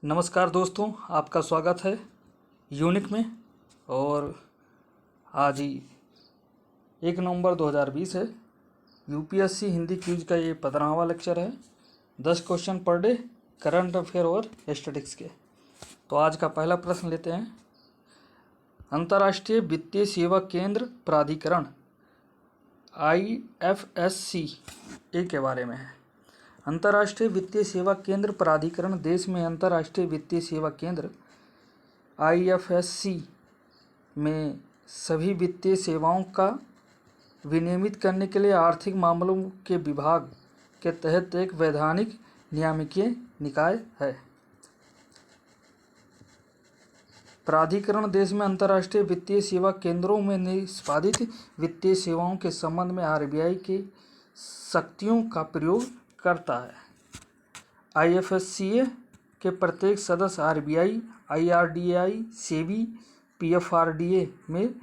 नमस्कार दोस्तों, आपका स्वागत है यूनिक में। और आज ही 1 नवंबर 2020 है। यूपीएससी हिंदी क्विज का ये 15वां लेक्चर है। 10 question per day, current affair और स्टैटिस्टिक्स के। तो आज का पहला प्रश्न लेते हैं। अंतर्राष्ट्रीय वित्तीय सेवा केंद्र प्राधिकरण IFSC के बारे में है। अंतर्राष्ट्रीय वित्तीय सेवा केंद्र प्राधिकरण देश में अंतर्राष्ट्रीय वित्तीय सेवा केंद्र IFSC में सभी वित्तीय सेवाओं का विनियमित करने के लिए आर्थिक मामलों के विभाग के तहत एक वैधानिक नियामकीय निकाय है। प्राधिकरण देश में अंतर्राष्ट्रीय वित्तीय सेवा केंद्रों में निष्पादित वित्तीय सेवाओं के संबंध में RBI की शक्तियों का प्रयोग करता है। IFSCA के प्रत्येक सदस्य RBI, IRDAI, SEBI, PFRDA में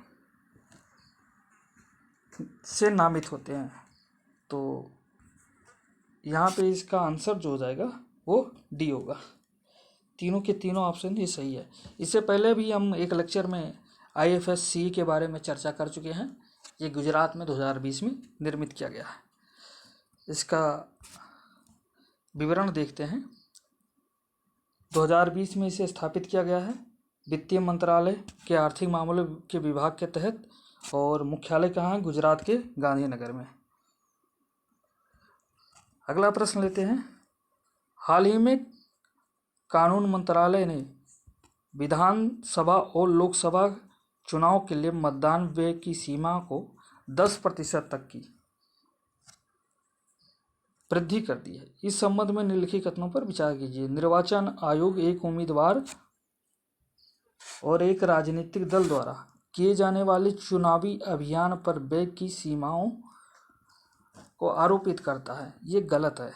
से नामित होते हैं। तो यहाँ पे इसका आंसर जो हो जाएगा वो D होगा। तीनों के तीनों ऑप्शन ये सही है। इससे पहले भी हम एक लेक्चर में IFSC के बारे में चर्चा कर चुके हैं। ये गुजरात में 2020 में निर्मित किया गया है। इसका विवरण देखते हैं। 2020 में इसे स्थापित किया गया है वित्तीय मंत्रालय के आर्थिक मामलों के विभाग के तहत, और मुख्यालय कहाँ है? गुजरात के गांधीनगर में। अगला प्रश्न लेते हैं। हाल ही में कानून मंत्रालय ने विधानसभा और लोकसभा चुनाव के लिए मतदान व्यय की सीमा को 10% तक की वृद्धि कर दी है। इस संबंध में निम्नलिखित कथनों पर विचार कीजिए। निर्वाचन आयोग एक उम्मीदवार और एक राजनीतिक दल द्वारा किए जाने वाले चुनावी अभियान पर व्यय की सीमाओं को आरोपित करता है। ये गलत है,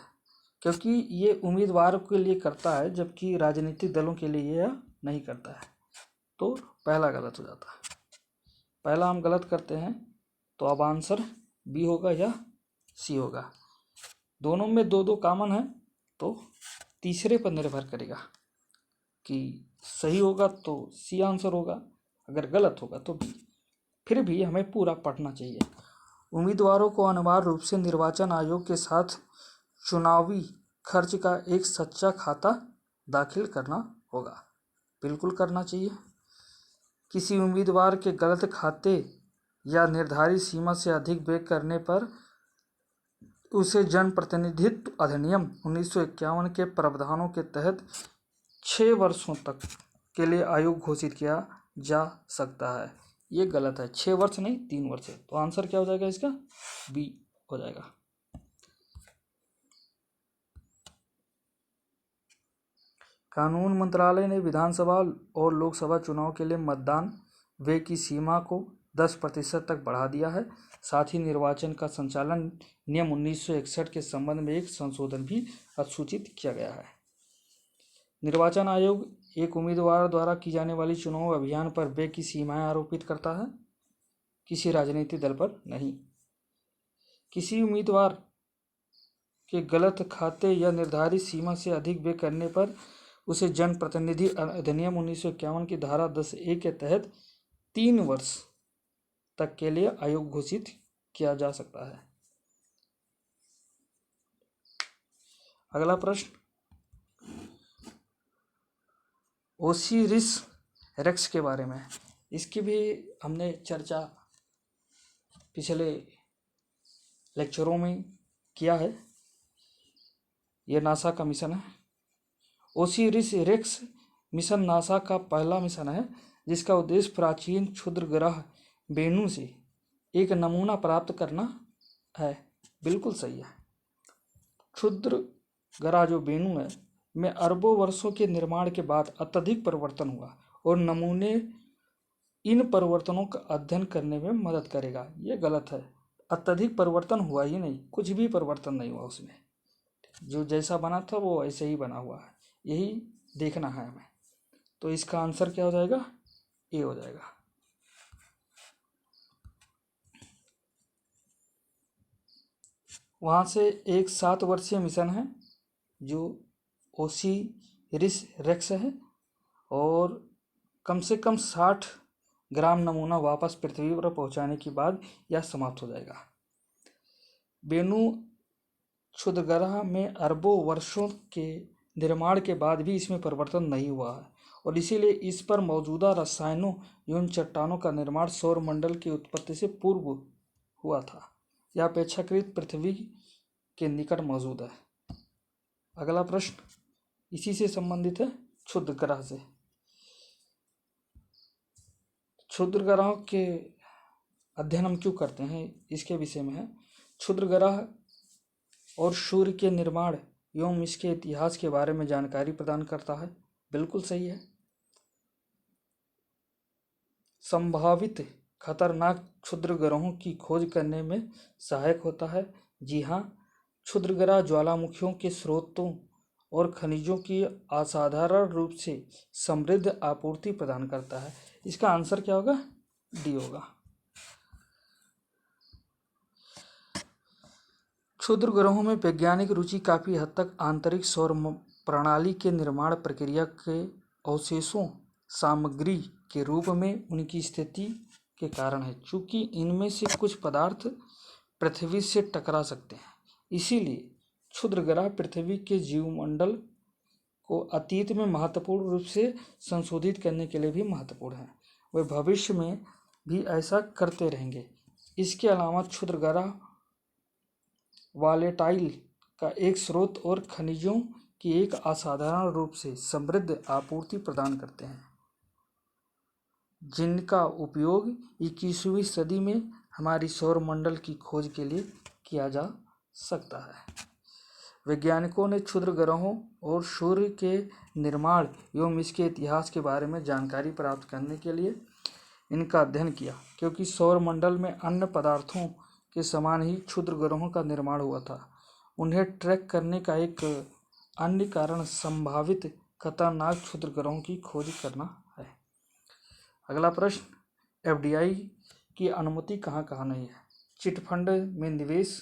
क्योंकि ये उम्मीदवार के लिए करता है, जबकि राजनीतिक दलों के लिए यह नहीं करता है। तो पहला गलत हो जाता है। पहला हम गलत करते हैं, तो अब आंसर B होगा या C होगा। दोनों में दो दो कॉमन है, तो तीसरे पर निर्भर करेगा कि सही होगा तो C आंसर होगा, अगर गलत होगा तो B। फिर भी हमें पूरा पढ़ना चाहिए। उम्मीदवारों को अनिवार्य रूप से निर्वाचन आयोग के साथ चुनावी खर्च का एक सच्चा खाता दाखिल करना होगा। बिल्कुल करना चाहिए। किसी उम्मीदवार के गलत खाते या निर्धारित सीमा से अधिक व्यय करने पर उसे जनप्रतिनिधित्व अधिनियम 1951 के प्रावधानों के तहत 6 वर्षों तक के लिए आयोग घोषित किया जा सकता है। ये गलत है। 6 वर्ष नहीं, 3 वर्ष है। तो आंसर क्या हो जाएगा इसका? B हो जाएगा। कानून मंत्रालय ने विधानसभा और लोकसभा चुनाव के लिए मतदान व्यय की सीमा को 10% तक बढ़ा दिया है। साथ ही निर्वाचन का संचालन नियम 1961 के संबंध में एक संशोधन भी अधिसूचित किया गया है। निर्वाचन आयोग एक उम्मीदवार द्वारा की जाने वाली चुनाव अभियान पर व्यय की सीमाएं आरोपित करता है, किसी राजनीतिक दल पर नहीं। किसी उम्मीदवार के गलत खाते या निर्धारित सीमा से अधिक व्यय करने पर उसे जनप्रतिनिधि अधिनियम 1951 की धारा 10A के तहत 3 वर्ष तक के लिए आयोग घोषित किया जा सकता है। अगला प्रश्न ओसिरिस रेक्स के बारे में। इसकी भी हमने चर्चा पिछले लेक्चरों में किया है। यह नासा का मिशन है। ओसिरिस रेक्स मिशन नासा का पहला मिशन है जिसका उद्देश्य प्राचीन क्षुद्र ग्रह वेनु से एक नमूना प्राप्त करना है। बिल्कुल सही है। क्षुद्र ग्रह जो वेनु है में अरबों वर्षों के निर्माण के बाद अत्यधिक परिवर्तन हुआ, और नमूने इन परिवर्तनों का अध्ययन करने में मदद करेगा। ये गलत है। अत्यधिक परिवर्तन हुआ ही नहीं, कुछ भी परिवर्तन नहीं हुआ उसमें। जो जैसा बना था वो ऐसे ही बना हुआ है। यही देखना है हमें। तो इसका आंसर क्या हो जाएगा? A हो जाएगा। वहाँ से एक 7 वर्षीय मिशन है जो रिस रेक्स है और कम से कम 60 ग्राम नमूना वापस पृथ्वी पर पहुंचाने के बाद यह समाप्त हो जाएगा। वेनु क्षुद्रग्रह में अरबों वर्षों के निर्माण के बाद भी इसमें परिवर्तन नहीं हुआ है और इसीलिए इस पर मौजूदा रसायनों एवं चट्टानों का निर्माण सौरमंडल की उत्पत्ति से पूर्व हुआ था। यह अपेक्षाकृत पृथ्वी के निकट मौजूद है। अगला प्रश्न इसी से संबंधित है, क्षुद्र ग्रह से। क्षुद्र ग्रहों के अध्ययन हम क्यों करते हैं इसके विषय में है। क्षुद्र ग्रह और सूर्य के निर्माण एवं इसके इतिहास के बारे में जानकारी प्रदान करता है। बिल्कुल सही है। संभावित खतरनाक क्षुद्र ग्रहों की खोज करने में सहायक होता है। जी हाँ, क्षुद्र ग्रह ज्वालामुखियों के स्रोतों और खनिजों की असाधारण रूप से समृद्ध आपूर्ति प्रदान करता है। इसका आंसर क्या होगा? डी होगा। क्षुद्र ग्रहों में वैज्ञानिक रुचि काफी हद तक आंतरिक सौर प्रणाली के निर्माण प्रक्रिया के अवशेषों सामग्री के रूप में उनकी स्थिति के कारण है। चूंकि इनमें से कुछ पदार्थ पृथ्वी से टकरा सकते हैं, इसीलिए क्षुद्र ग्रह पृथ्वी के जीवमंडल को अतीत में महत्वपूर्ण रूप से संशोधित करने के लिए भी महत्वपूर्ण है। वे भविष्य में भी ऐसा करते रहेंगे। इसके अलावा क्षुद्र ग्रह वालेटाइल का एक स्रोत और खनिजों की एक असाधारण रूप से समृद्ध आपूर्ति प्रदान करते हैं, जिनका उपयोग 21वीं सदी में हमारी सौरमंडल की खोज के लिए किया जा सकता है। वैज्ञानिकों ने क्षुद्र ग्रहों और सूर्य के निर्माण एवं इसके इतिहास के बारे में जानकारी प्राप्त करने के लिए इनका अध्ययन किया, क्योंकि सौरमंडल में अन्य पदार्थों के समान ही क्षुद्र ग्रहों का निर्माण हुआ था। उन्हें ट्रैक करने का एक अन्य कारण संभावित खतरनाक क्षुद्र ग्रहों की खोज करना है। अगला प्रश्न, एफडीआई की अनुमति कहाँ कहाँ नहीं है? चिटफंड में निवेश,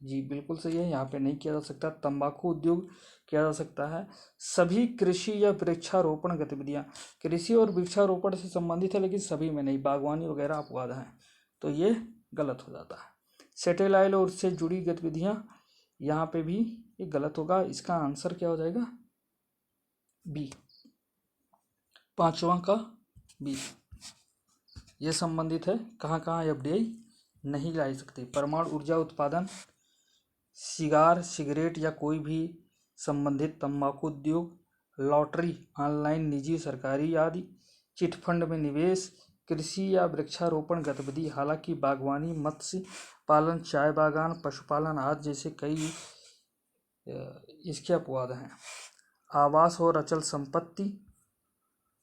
जी बिल्कुल सही है, यहाँ पे नहीं किया जा सकता। तंबाकू उद्योग किया जा सकता है। सभी कृषि या वृक्षारोपण गतिविधियाँ, कृषि और वृक्षारोपण से संबंधित है लेकिन सभी में नहीं, बागवानी वगैरह अपवाद हैं, तो ये गलत हो जाता है। सैटेलाइट और उससे जुड़ी गतिविधियाँ, यहाँ पे भी ये गलत होगा। इसका आंसर क्या हो जाएगा? बी, पांचवा का बी। ये संबंधित है कहाँ कहाँ एफडीआई नहीं ला सकती। परमाणु ऊर्जा उत्पादन, सिगार, सिगरेट या कोई भी संबंधित तंबाकू उद्योग, लॉटरी, ऑनलाइन निजी सरकारी आदि, चिटफंड में निवेश, कृषि या वृक्षारोपण गतिविधि। हालांकि बागवानी, मत्स्य पालन, चाय बागान, पशुपालन आदि जैसे कई इसके अपवाद हैं। आवास और अचल संपत्ति,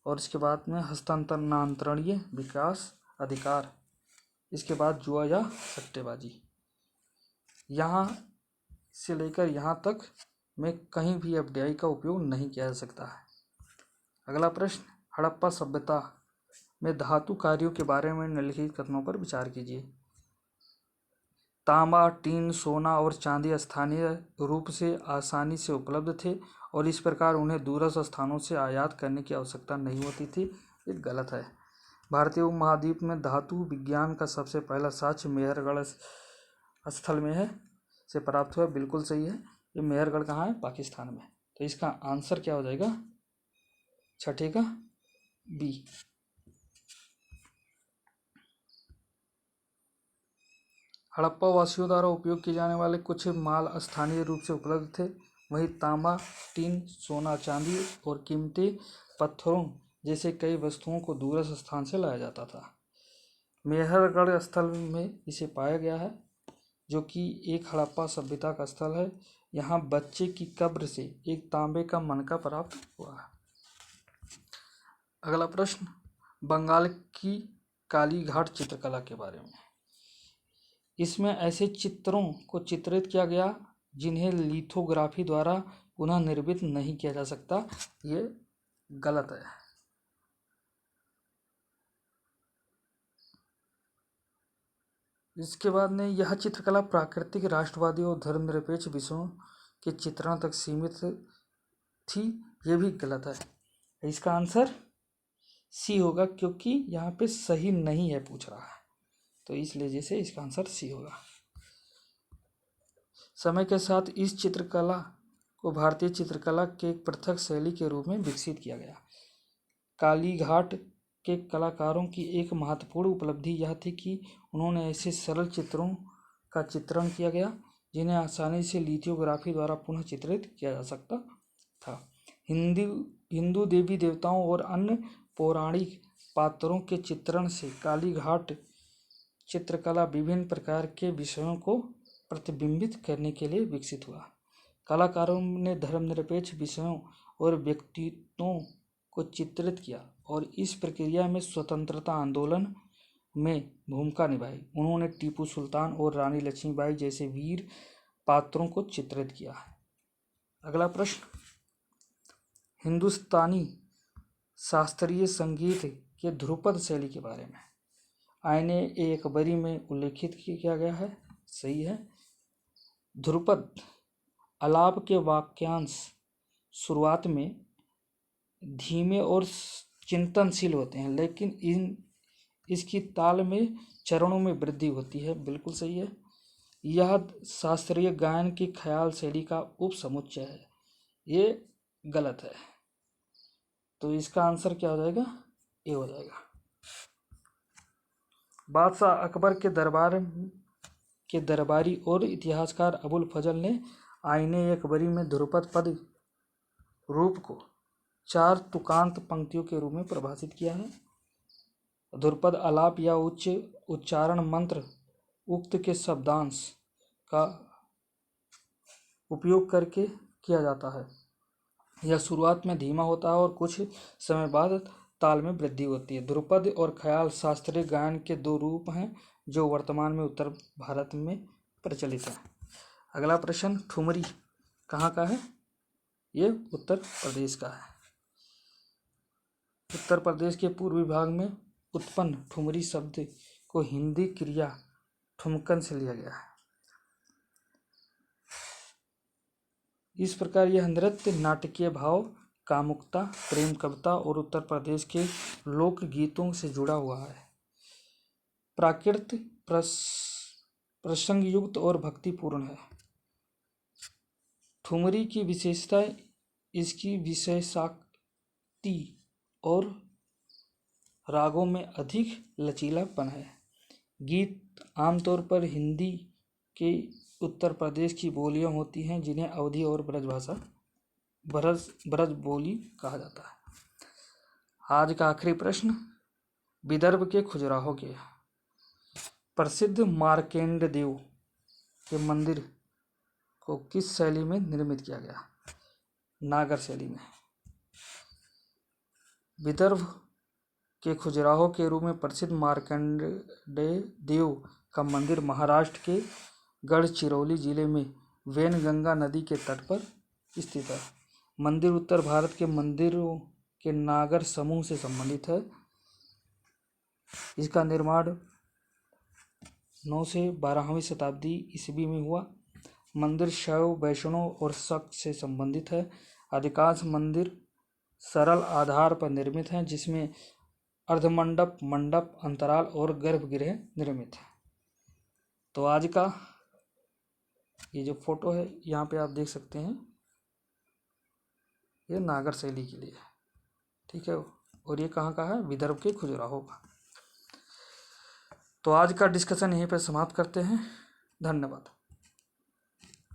और इसके बाद में हस्तांतरणीय विकास अधिकार, इसके बाद जुआ या सट्टेबाजी। यहाँ से लेकर यहाँ तक में कहीं भी एफडीआई का उपयोग नहीं किया जा सकता है। अगला प्रश्न, हड़प्पा सभ्यता में धातु कार्यों के बारे में निम्नलिखित कथनों पर विचार कीजिए। तांबा, टीन, सोना और चांदी स्थानीय रूप से आसानी से उपलब्ध थे और इस प्रकार उन्हें दूरस्थ स्थानों से आयात करने की आवश्यकता नहीं होती थी। ये गलत है। भारतीय उपमहाद्वीप में धातु विज्ञान का सबसे पहला साक्ष्य मेहरगढ़ स्थल में है से प्राप्त हुआ। बिल्कुल सही है। ये मेहरगढ़ कहाँ है? पाकिस्तान में। तो इसका आंसर क्या हो जाएगा? छठे का बी। हड़प्पा वासियों द्वारा उपयोग किए जाने वाले कुछ माल स्थानीय रूप से उपलब्ध थे। वहीं तांबा, टीन, सोना, चांदी और कीमती पत्थरों जैसे कई वस्तुओं को दूरस्थ स्थान से लाया जाता था। मेहरगढ़ स्थल में इसे पाया गया है, जो कि एक हड़प्पा सभ्यता का स्थल है। यहाँ बच्चे की कब्र से एक तांबे का मनका प्राप्त हुआ है। अगला प्रश्न, बंगाल की कालीघाट चित्रकला के बारे में। इसमें ऐसे चित्रों को चित्रित किया गया जिन्हें लिथोग्राफी द्वारा पुनः निर्मित नहीं किया जा सकता। ये गलत है। इसके बाद में यह चित्रकला प्राकृतिक, राष्ट्रवादी और धर्मनिरपेक्ष विषयों के चित्रण तक सीमित थी, ये भी गलत है। इसका आंसर सी होगा, क्योंकि यहाँ पे सही नहीं है पूछ रहा है, तो इस वजह से इसका आंसर सी होगा। समय के साथ इस चित्रकला को भारतीय चित्रकला के एक पृथक शैली के रूप में विकसित किया गया। कालीघाट के कलाकारों की एक महत्वपूर्ण उपलब्धि यह थी कि उन्होंने ऐसे सरल चित्रों का चित्रण किया गया जिन्हें आसानी से लिथोग्राफी द्वारा पुनः चित्रित किया जा सकता था। हिंदू देवी देवताओं और अन्य पौराणिक पात्रों के चित्रण से कालीघाट चित्रकला विभिन्न प्रकार के विषयों को प्रतिबिंबित करने के लिए विकसित हुआ। कलाकारों ने धर्मनिरपेक्ष विषयों और व्यक्तित्वों को चित्रित किया और इस प्रक्रिया में स्वतंत्रता आंदोलन में भूमिका निभाई। उन्होंने टीपू सुल्तान और रानी लक्ष्मीबाई जैसे वीर पात्रों को चित्रित किया। अगला प्रश्न, हिंदुस्तानी शास्त्रीय संगीत के ध्रुपद शैली के बारे में आईने ए अकबरी में उल्लेखित किया गया है। सही है। ध्रुपद आलाप के वाक्यांश शुरुआत में धीमे और चिंतनशील होते हैं, लेकिन इसकी ताल में चरणों में वृद्धि होती है। बिल्कुल सही है। यह शास्त्रीय गायन की ख्याल शैली का उपसमुच्चय है। ये गलत है, तो इसका आंसर क्या हो जाएगा? ए हो जाएगा। बादशाह अकबर के दरबारी और इतिहासकार अबुल फजल ने आईने अकबरी में ध्रुपद पद रूप को 4 तुकांत पंक्तियों के रूप में परिभाषित किया है। ध्रुपद आलाप या उच्च उच्चारण मंत्र उक्त के शब्दांश का उपयोग करके किया जाता है। यह शुरुआत में धीमा होता है और कुछ समय बाद ताल में वृद्धि होती है। ध्रुपद और ख्याल शास्त्रीय गायन के 2 रूप हैं जो वर्तमान में उत्तर भारत में प्रचलित हैं। अगला प्रश्न, ठुमरी कहाँ का है? ये उत्तर प्रदेश का है। उत्तर प्रदेश के पूर्वी भाग में उत्पन्न ठुमरी शब्द को हिंदी क्रिया ठुमकन से लिया गया है। इस प्रकार यह नृत्य नाटकीय भाव, कामुकता, प्रेम कविता और उत्तर प्रदेश के लोक गीतों से जुड़ा हुआ है। प्राकृत प्रसंग युक्त और भक्तिपूर्ण है। ठुमरी की विशेषता इसकी विषयशाक्ति और रागों में अधिक लचीलापन है। गीत आमतौर पर हिंदी के उत्तर प्रदेश की बोलियां होती हैं जिन्हें अवधी और ब्रज बोली कहा जाता है। आज का आखिरी प्रश्न, विदर्भ के खजुराहो के प्रसिद्ध मार्केंड देव के मंदिर को किस शैली में निर्मित किया गया? नागर शैली में। विदर्भ के खजुराहो के रूप में प्रसिद्ध मार्कंडेय देव का मंदिर महाराष्ट्र के गढ़चिरौली जिले में वैनगंगा नदी के तट पर स्थित है। मंदिर उत्तर भारत के मंदिरों के नागर समूह से संबंधित है। इसका निर्माण 9 से 12वीं शताब्दी ईस्वी में हुआ। मंदिर शैव, वैष्णव और शक्त से संबंधित है। अधिकांश मंदिर सरल आधार पर निर्मित हैं, जिसमें अर्धमंडप, मंडप, अंतराल और गर्भगृह निर्मित है। तो आज का ये जो फोटो है यहाँ पे आप देख सकते हैं, ये नागर शैली के लिए है। ठीक है, और ये कहाँ का है? विदर्भ के खजुराहो का। तो आज का डिस्कशन यहीं पर समाप्त करते हैं। धन्यवाद।